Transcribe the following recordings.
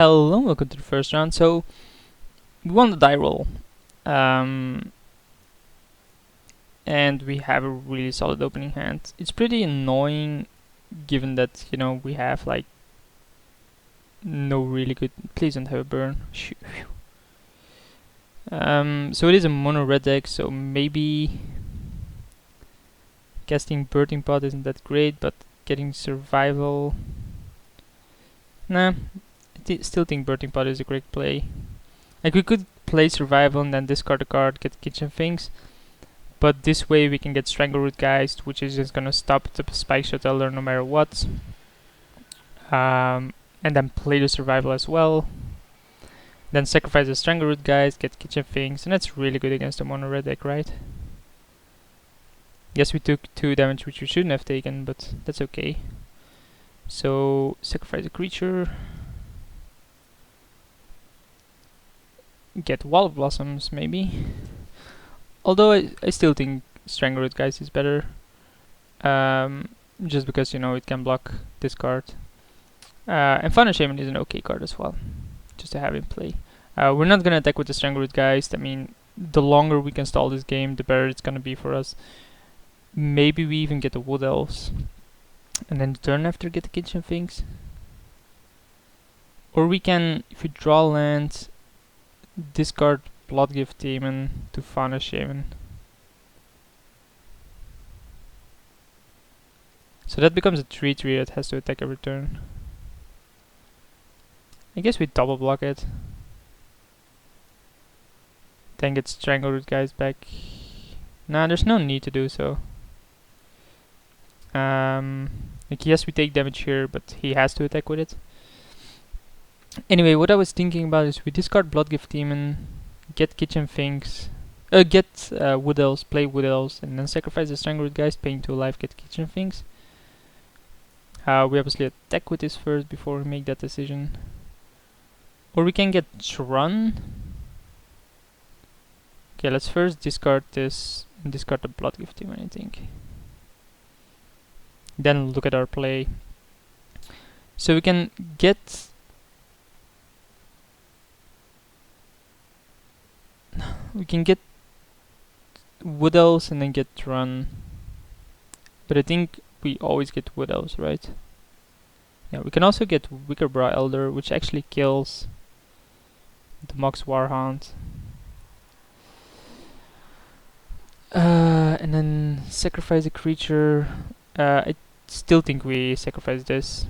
Hello, welcome to the first round. So we won the die roll, and we have a really solid opening hand. It's pretty annoying, given that we have like no really good. Please don't have a burn. So it is a mono red deck. So maybe casting Birthing Pod isn't that great, but getting survival. Nah, still think Birthing Pod is a great play. Like we could play survival and then discard a card, get kitchen things. But this way we can get Strangleroot Geist, which is just gonna stop the Spike Shot Elder no matter what. And then play the survival as well. Then sacrifice the Strangleroot Geist, get kitchen things, and that's really good against the mono red deck, right? Yes, we took 2 damage, which we shouldn't have taken, but that's okay. So sacrifice a creature. Get Wall of Blossoms, maybe. Although I still think Strangleroot Geist is better. Just because, it can block this card. And Fauna Shaman is an okay card as well, just to have in play. We're not gonna attack with the Strangleroot Geist. I mean, the longer we can stall this game, the better it's gonna be for us. Maybe we even get the Wood Elves. And then the turn after get the Kitchen Things. Or we can, if we draw land, discard Bloodgift Demon to Fauna Shaman. So that becomes a 3/3 that has to attack every turn. I guess we double block it. Then get Strangleroot Geist back. Nah, there's no need to do so. Like yes, we take damage here, but he has to attack with it. Anyway, what I was thinking about is we discard Bloodgift Demon, get Kitchen Things, get Wood Elves, play Wood Elves, and then sacrifice the Strangleroot Geist, paying 2 life, get Kitchen Things. We obviously attack with this first before we make that decision. Or we can get Run. Okay, let's first discard this and discard the Bloodgift Demon, I think. Then look at our play. So we can get Wood Elves and then get Run. But I think we always get Wood Elves, right? Yeah, we can also get Wickerbrow Elder, which actually kills the Mox Warhound. And then sacrifice a creature. I still think we sacrifice this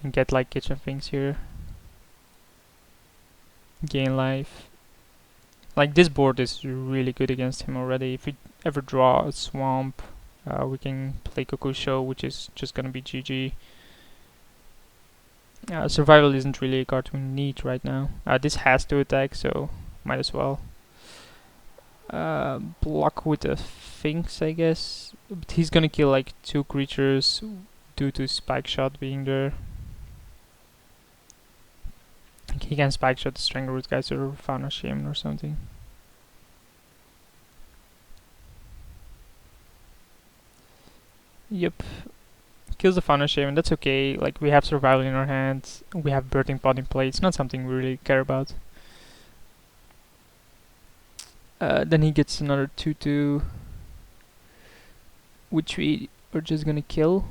and get like Kitchen Things here. Gain life. Like this board is really good against him already. If we ever draw a swamp, we can play Kokusho, which is just gonna be GG. Survival isn't really a card we need right now. This has to attack, so might as well. Block with the Sphinx, I guess. But he's gonna kill like 2 creatures due to Spike Shot being there. He can Spike Shot the Strangleroot Geist or Fauna Shaman or something. Yep. Kills the Fauna Shaman, that's okay. Like, we have survival in our hands. We have Birthing Pod in play. It's not something we really care about. Then he gets another 2/2, which we are just gonna kill.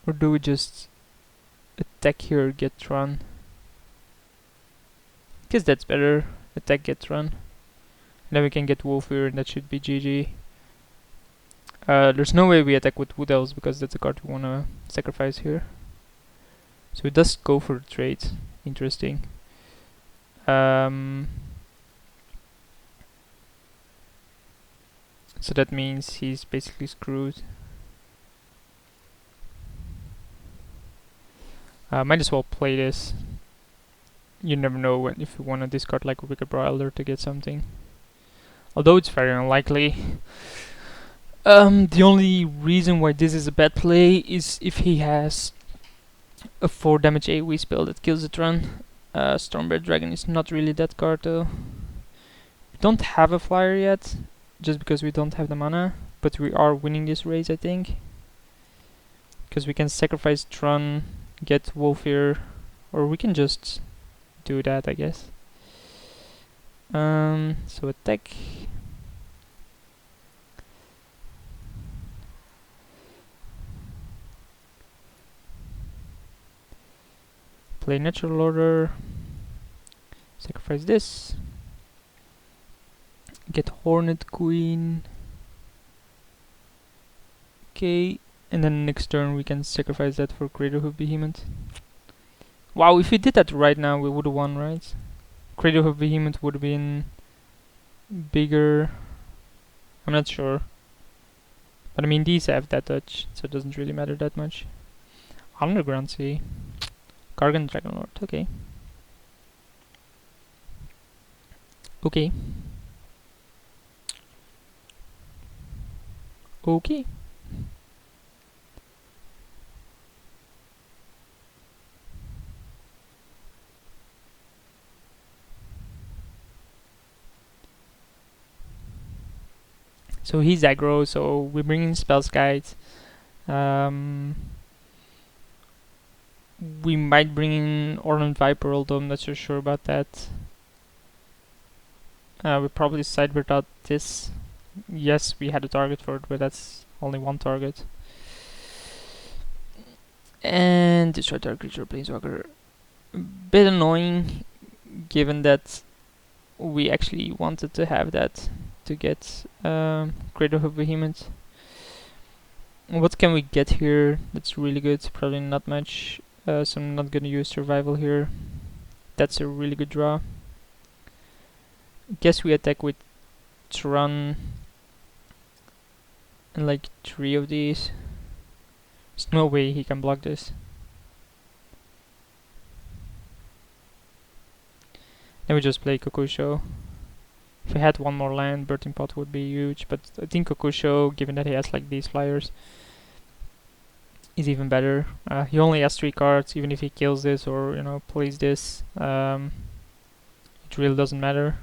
Or do we just attack here, get run? Guess that's better. Attack, get run. And then we can get Wolfir, and that should be GG. There's no way we attack with Wood Elves because that's a card we wanna sacrifice here. So it does go for the trade. Interesting. So that means he's basically screwed. Might as well play this. You never know if you want to discard like a Wickerbrow Elder to get something. Although it's very unlikely. The only reason why this is a bad play is if he has a 4 damage AoE spell that kills it run. Stormbear Dragon is not really that card though. We don't have a flyer yet, just because we don't have the mana, but we are winning this race, I think. because we can sacrifice Tron, get Wolf here, or we can just do that, I guess. So attack. Play natural order. Sacrifice this. Get Hornet Queen. Okay, and then next turn we can sacrifice that for Crater Hoof Behemoth. Wow, if we did that right now, we would have won, right? Crater Hoof Behemoth would have been bigger. I'm not sure. But I mean, these have that touch, so it doesn't really matter that much. Underground Sea. Gargant Dragonlord, okay. Okay. Okay. So he's aggro, so we bring in Spells Guide. We might bring in Ornament Viper, although I'm not so sure about that. We probably sideboard out this. Yes, we had a target for it, but that's only one target. And destroy target creature, planeswalker. Bit annoying, given that we actually wanted to have that to get Crater Hoof Behemoth. What can we get here that's really good? Probably not much, so I'm not gonna use Survival here. That's a really good draw. Guess we attack with Tron and like 3 of these. There's no way he can block this. Then we just play Kokusho. If we had one more land, Birthing Pot would be huge, but I think Kokusho, given that he has like these flyers, is even better. He only has 3 cards, even if he kills this or, you know, plays this, it really doesn't matter.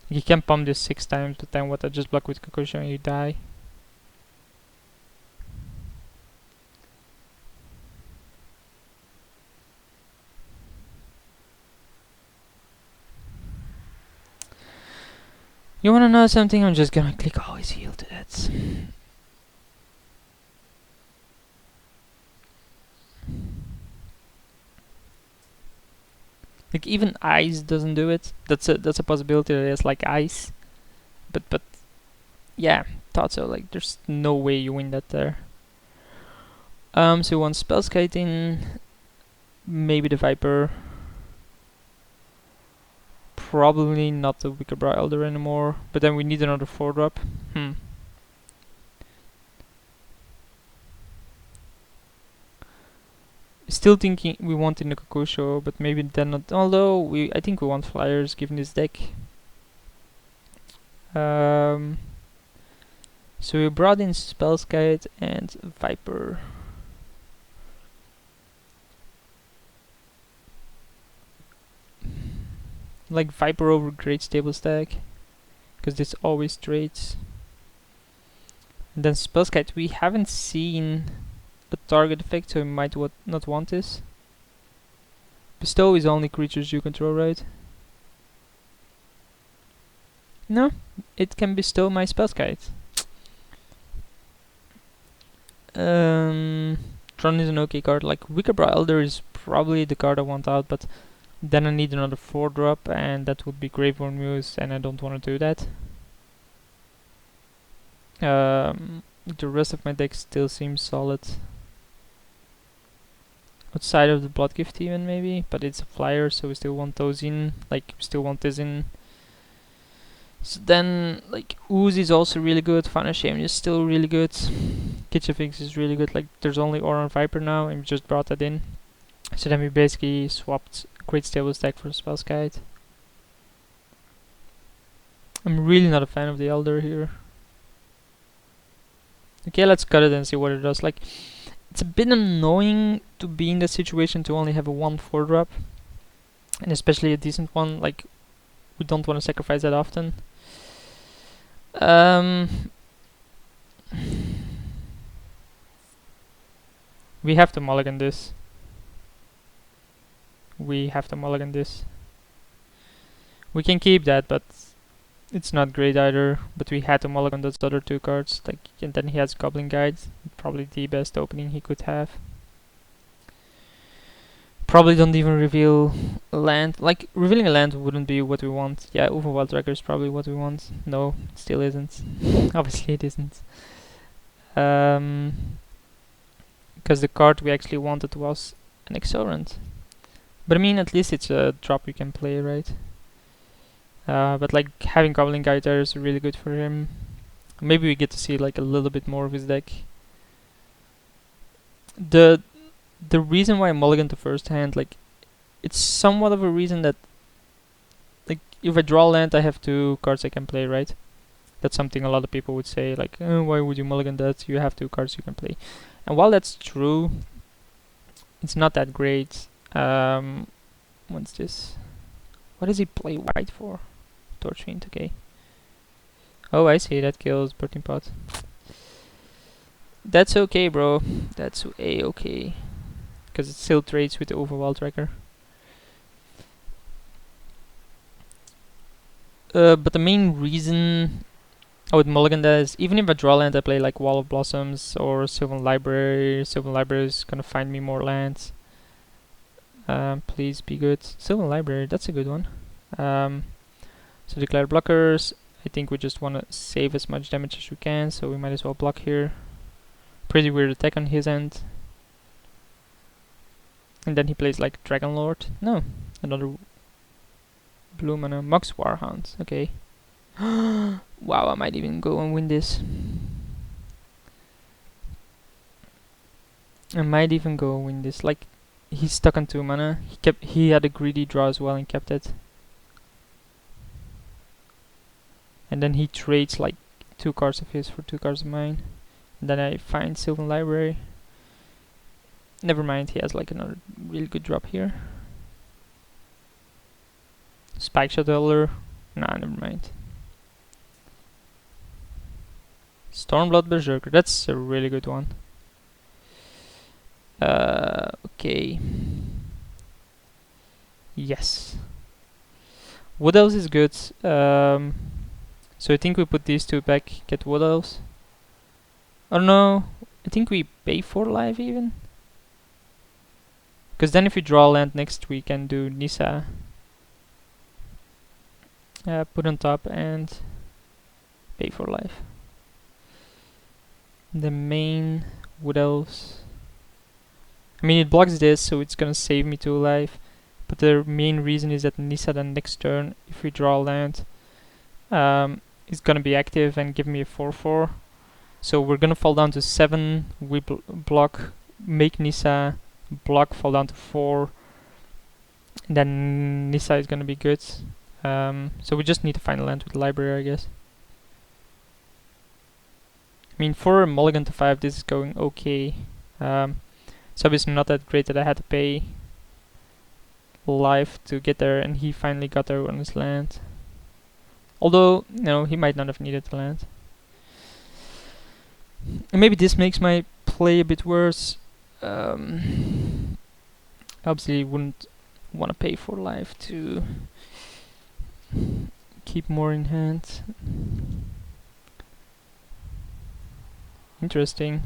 You can pump this 6 times, but then what, I just block with Kokusho and you die. You wanna know something? I'm just gonna click always heal to that. Like even ice doesn't do it. That's a possibility that it's like ice. But yeah, thought so. Like there's no way you win that there. So one Spellskite in, maybe the Viper. Probably not the Wickerbrow Elder anymore, but then we need another 4-drop. Still thinking we want in the Kokusho, but maybe then not. Although I think we want flyers given this deck. So we brought in Spellskite and Viper. Like Viper over Great Stable Stack, because this always trades. And then Spellskite, we haven't seen a target effect, so we might not want this. Bestow is only creatures you control, right? No, it can bestow my Spellskite. Tron is an okay card. Like Wickerbrow Elder is probably the card I want out, but then I need another 4-drop, and that would be Graveborn Muse, and I don't want to do that. The rest of my deck still seems solid. Outside of the Bloodgift even maybe, but it's a flyer, so we still want those in. Like, we still want this in. So then, like, Ooze is also really good, Final Shame is still really good. Kitchen Finks is really good, like, there's only Oran Viper now, and we just brought that in. So then we basically swapped Great Stable Stack for Spells Guide. I'm really not a fan of the Elder here. Okay, let's cut it and see what it does. Like, it's a bit annoying to be in that situation to only have a 1/4-drop, and especially a decent one. Like, we don't want to sacrifice that often. We have to mulligan this. We have to mulligan this. We can keep that, but it's not great either. But we had to mulligan those other two cards. Like, and then he has Goblin Guide. Probably the best opening he could have. Probably don't even reveal a land. Like, revealing a land wouldn't be what we want. Yeah, Overwild Tracker is probably what we want. No, it still isn't. Obviously it isn't. Because the card we actually wanted was an Exorant. But I mean, at least it's a drop you can play, right? But like, having Goblin Guide there is really good for him. Maybe we get to see like a little bit more of his deck. The reason why I mulligan to first hand, like, it's somewhat of a reason that, like, if I draw land, I have two cards I can play, right? That's something a lot of people would say, like, oh, why would you mulligan that? You have two cards you can play. And while that's true, it's not that great. What's this? What does he play white for? Torchwind, okay. Oh, I see, that kills Protein Pot. That's okay, bro. That's a-okay. Because it still trades with the Overwild Tracker. But the main reason I would mulligan that is, even if I draw land, I play like Wall of Blossoms or Sylvan Library. Sylvan Library is gonna find me more lands. Please be good. Sylvan Library, that's a good one. So declare blockers. I think we just want to save as much damage as we can, so we might as well block here. Pretty weird attack on his end. And then he plays like Dragon Lord. No, another blue mana. Mox Warhound. Okay. Wow, I might even go and win this. I might even go and win this. Like, he's stuck on 2 mana. He had a greedy draw as well and kept it. And then he trades like 2 cards of his for 2 cards of mine. And then I find Sylvan Library. Never mind, he has like another really good drop here. Spike Shot Elder. Nah, never mind. Stormblood Berserker, that's a really good one. Okay. Yes. Wood Elves is good. So I think we put these 2 back, get Wood Elves. Oh no, I think we pay for life even. Because then if we draw land next we can do Nissa. Put on top and pay for life. The main Wood Elves. I mean, it blocks this, so it's gonna save me 2 life. But the main reason is that Nissa then next turn, if we draw land, is gonna be active and give me a 4/4. So we're gonna fall down to 7. We block, make Nissa, block, fall down to 4. And then Nissa is gonna be good. So we just need to find a land with the library, I guess. I mean, for a mulligan to 5, this is going okay. It's obviously not that great that I had to pay life to get there, and he finally got there on his land. Although, no, he might not have needed the land. And maybe this makes my play a bit worse. Obviously, wouldn't want to pay for life to keep more in hand. Interesting.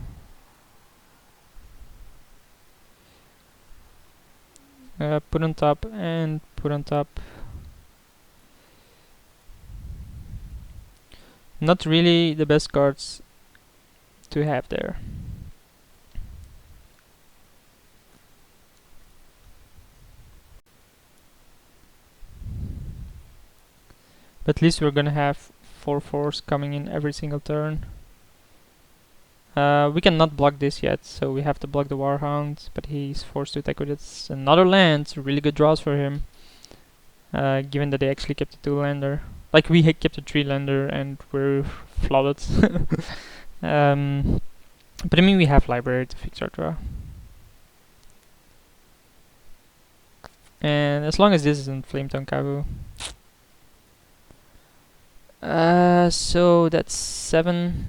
Put on top and put on top. Not really the best cards to have there. But at least we're gonna have 4/4s coming in every single turn. We cannot block this yet, so we have to block the Warhound, but he's forced to attack with it. Another land, really good draws for him. Given that they actually kept a 2-lander. Like, we kept a 3-lander and we're flooded. But I mean, we have library to fix our draw. And as long as this isn't Flametongue Kavu. So that's 7.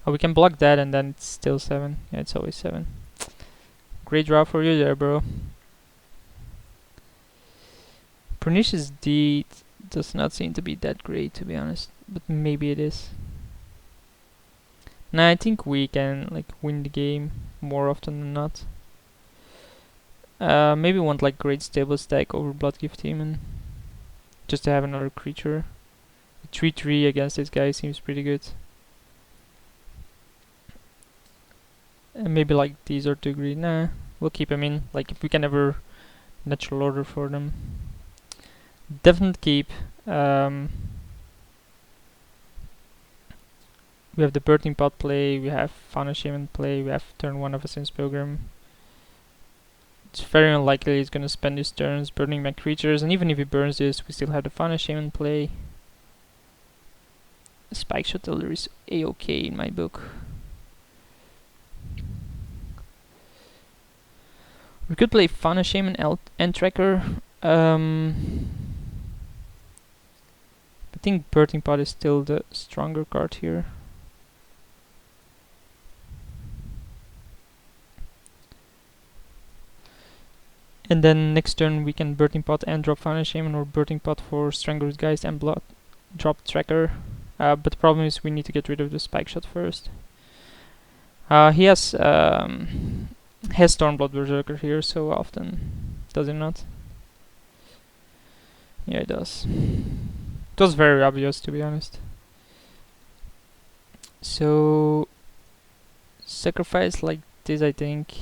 Oh, we can block that and then it's still 7. Yeah, it's always 7. Great draw for you there, bro. Pernicious Deed does not seem to be that great, to be honest. But maybe it is. Nah, I think we can like win the game more often than not. Maybe want like Great Stable Stack over Bloodgift Demon. Just to have another creature. 3-3 against this guy seems pretty good. And maybe like these are too greedy. Nah, we'll keep him in. Like if we can ever natural order for them. Definitely keep. We have the Birthing Pot play, we have Fauna Shaman play, we have turn 1 of a Sims program. It's very unlikely he's gonna spend his turns burning my creatures, and even if he burns this, we still have the Fauna Shaman play. Spike Shuttle is a-okay in my book. We could play Fauna Shaman and Tracker. I think Birthing Pot is still the stronger card here. And then next turn we can Birthing Pot and drop Fauna Shaman, or Birthing Pot for Strangler's Geist and drop Tracker. But the problem is we need to get rid of the Spike Shot first. He has Stormblood Berserker here so often, does he not? Yeah, it does. It was very obvious, to be honest. So sacrifice like this, I think.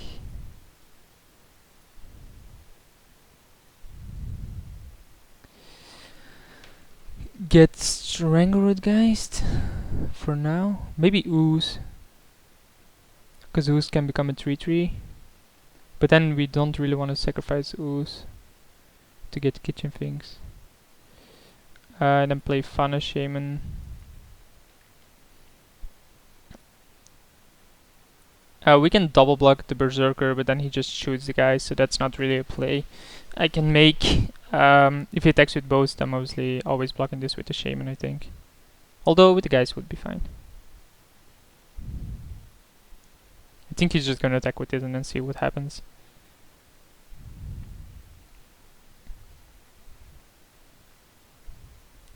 Get Strangleroot Geist for now. Maybe Ooze, because Ooze can become a 3-3. But then we don't really want to sacrifice Ooze to get Kitchen Things. And then play Fauna Shaman. We can double block the Berserker, but then he just shoots the guy, so that's not really a play I can make. If he attacks with both, I'm obviously always blocking this with the Shaman, I think. Although with the guys would be fine. I think he's just gonna attack with it and then see what happens.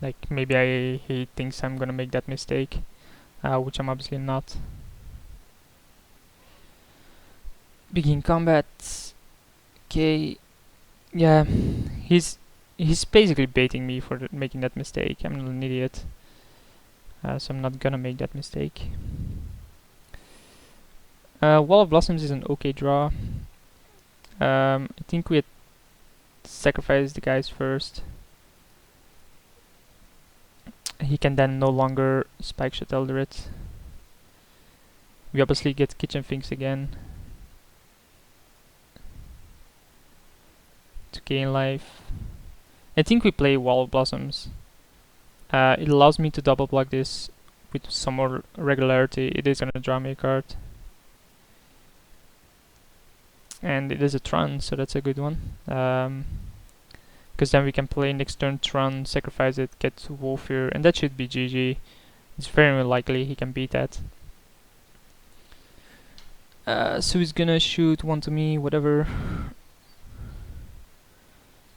Like maybe he thinks I'm gonna make that mistake, which I'm obviously not. Begin combat. Okay. Yeah, he's basically baiting me for making that mistake. I'm an idiot, so I'm not gonna make that mistake. Wall of Blossoms is an okay draw. I think we had sacrifice the guys first. He can then no longer Spike Shot Elder it. We obviously get Kitchen Finks again to gain life. I think we play Wall of Blossoms. It allows me to double block this with some more regularity. It is gonna draw me a card. And it is a Tron, so that's a good one. Because then we can play next turn Tron, sacrifice it, get Wolfir, and that should be GG. It's very unlikely he can beat that. So he's gonna shoot one to me, whatever.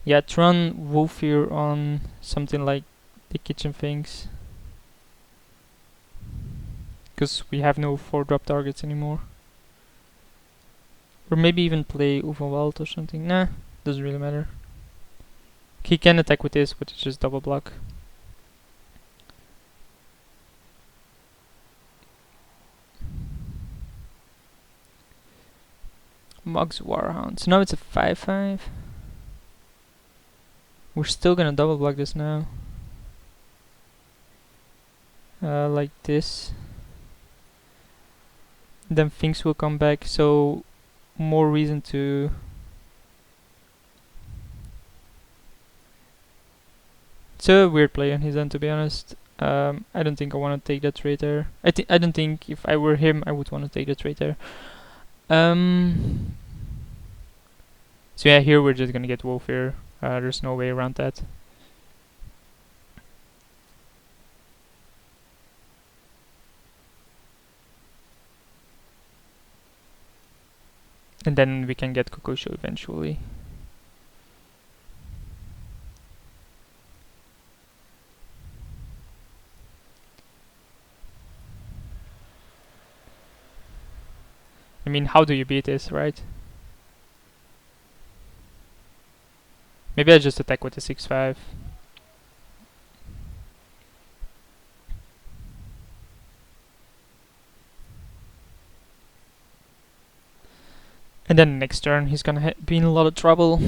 Yeah, Tron Wolfir on something like the Kitchen Things. Because we have no 4-drop targets anymore. Or maybe even play Uvenwald or something. Nah, doesn't really matter. He can attack with this, but it's just double block. Mog's Warhound. So now it's a 5-5. We're still gonna double block this now. Like this. Then things will come back, so more reason to it's a weird play on his end, to be honest. I don't think I want to take that trade there. I don't think if I were him I would want to take that trade there. So yeah, here we're just gonna get Wolfir. There's no way around that. And then we can get Kokusho eventually. I mean, how do you beat this, right? Maybe I just attack with the 6-5. And then next turn he's gonna be in a lot of trouble.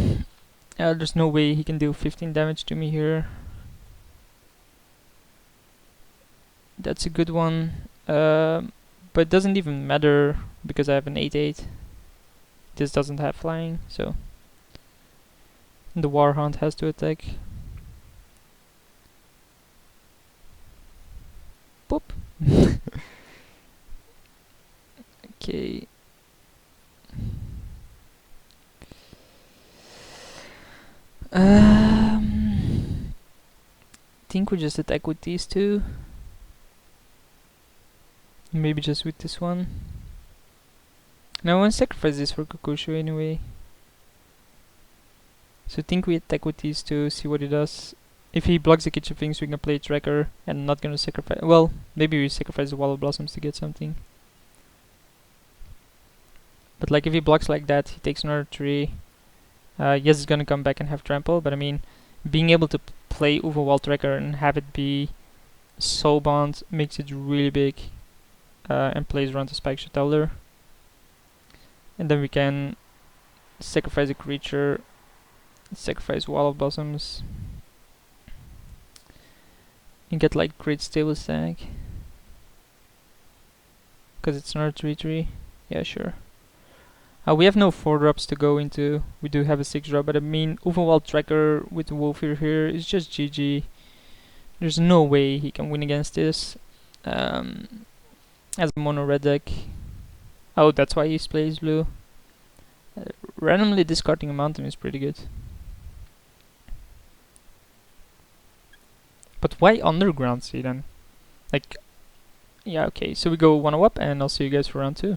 There's no way he can do 15 damage to me here. That's a good one. But it doesn't even matter because I have an 8-8. This doesn't have flying, so the War Hunt has to attack. Boop. Okay. Think we just attack with these two. Maybe just with this one. Now I want to sacrifice this for Kokusho anyway. So I think we attack with these two, see what he does. If he blocks the Kitchen Things, we can play Tracker, and I'm not gonna sacrifice. Well, maybe we sacrifice the Wall of Blossoms to get something. But like if he blocks like that, he takes another 3. Yes, it's gonna come back and have trample, but I mean, being able to play Overwall Tracker and have it be Soul Bond makes it really big. And plays around the Spike Shutowler. And then we can sacrifice a creature, sacrifice Wall of Blossoms, and get like Great Stable Stag. Because it's another 3-3. Yeah, sure. We have no 4-drops to go into. We do have a 6-drop, but I mean, Overwall Tracker with Wolfir here is just GG. There's no way he can win against this. As a mono red deck. Oh, that's why he plays blue. Randomly discarding a mountain is pretty good. But why Underground Sea then? Like, yeah, okay, so we go 1-up and I'll see you guys for round 2.